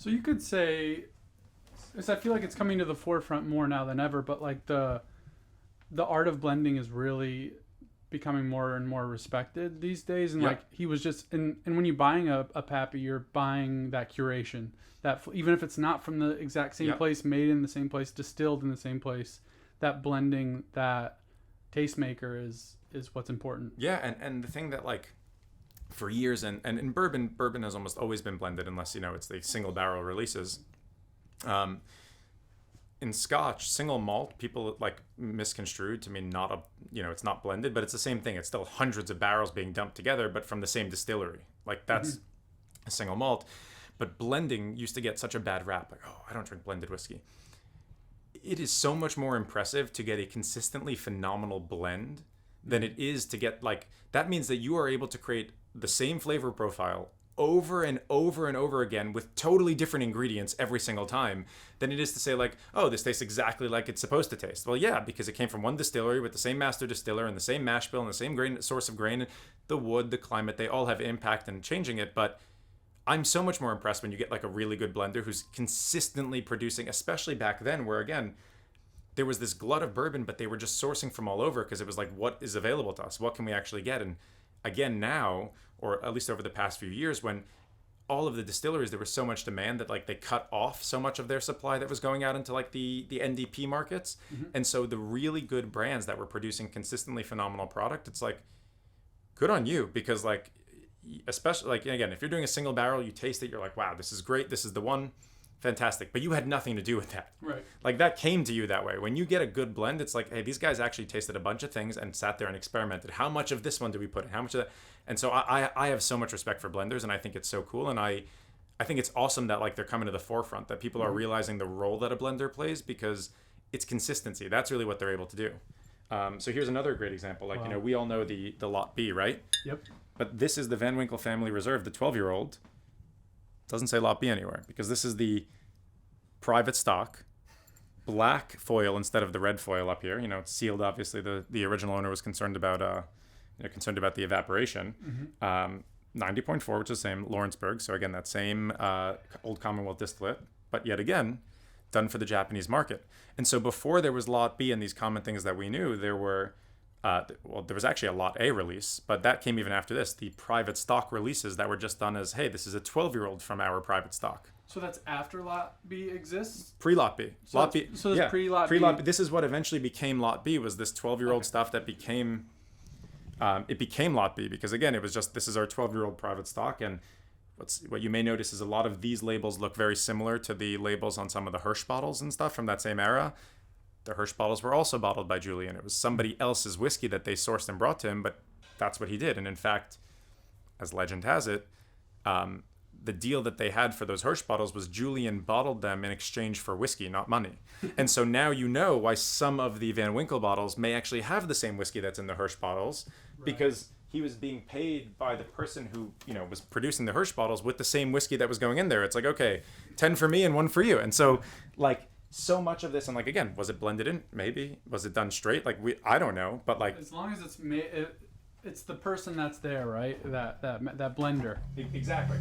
So you could say, because I feel like it's coming to the forefront more now than ever, but like the art of blending is really becoming more and more respected these days. And Yep. like he was just, and when you're buying a Pappy, you're buying that curation, even if it's not from the exact same Yep. place, made in the same place, distilled in the same place, that blending, that tastemaker is what's important. Yeah, and the thing that like for years and in bourbon has almost always been blended unless it's the single barrel releases. In Scotch, single malt, people like misconstrued to mean not it's not blended, but it's the same thing. It's still hundreds of barrels being dumped together, but from the same distillery. Like that's a single malt. But blending used to get such a bad rap. Like, oh, I don't drink blended whiskey. It is so much more impressive to get a consistently phenomenal blend than it is to get like, that means that you are able to create the same flavor profile over and over and over again with totally different ingredients every single time than it is to say like, oh, this tastes exactly like it's supposed to taste. Well, yeah, because it came from one distillery with the same master distiller and the same mash bill and the same grain source of grain, the wood, the climate, they all have impact in changing it. But I'm so much more impressed when you get like a really good blender who's consistently producing, especially back then where again, there was this glut of bourbon, but they were just sourcing from all over because it was like, what is available to us? What can we actually get? And again, now, or at least over the past few years, when all of the distilleries, there was so much demand that like they cut off so much of their supply that was going out into like the NDP markets. And so the really good brands that were producing consistently phenomenal product, it's like, good on you, because like, especially like, again, if you're doing a single barrel, you taste it, you're like, wow, this is great. This is the one. Fantastic. But you had nothing to do with that. Right. Like that came to you that way. When you get a good blend, it's like, hey, these guys actually tasted a bunch of things and sat there and experimented. How much of this one do we put in? How much of that? And so I have so much respect for blenders, and I think it's so cool. And I think it's awesome that like they're coming to the forefront, that people are realizing the role that a blender plays, because it's consistency. That's really what they're able to do. So here's another great example. Like, Wow. We all know the Lot B, right? Yep. But this is the Van Winkle Family Reserve, the 12-year-old. Doesn't say Lot B anywhere, because this is the private stock, black foil instead of the red foil up here. It's sealed. Obviously, the original owner was concerned about the evaporation. 90.4, which is the same Lawrenceburg. So again, that same old Commonwealth distillate, but yet again, done for the Japanese market. And so before there was Lot B and these common things that we knew, there were. There was actually a Lot A release, but that came even after this. The private stock releases that were just done as, hey, this is a 12-year-old from our private stock. So that's after Lot B exists? Pre-Lot B. So Lot B. So it's pre-Lot B. Pre-Lot B. This is what eventually became Lot B, was this 12-year-old stuff that became, it became Lot B, because again, it was just, this is our 12-year-old private stock. And what you may notice is a lot of these labels look very similar to the labels on some of the Hirsch bottles and stuff from that same era. The Hirsch bottles were also bottled by Julian. It was somebody else's whiskey that they sourced and brought to him, but that's what he did. And in fact, as legend has it, the deal that they had for those Hirsch bottles was Julian bottled them in exchange for whiskey, not money. And so now you know why some of the Van Winkle bottles may actually have the same whiskey that's in the Hirsch bottles, because he was being paid by the person who, was producing the Hirsch bottles with the same whiskey that was going in there. It's like, okay, 10 for me and 1 for you. And so like, so much of this, and like, again, was it blended in? Maybe. Was it done straight? Like, I don't know, but like, as long as it's the person that's there, right? That blender. Exactly.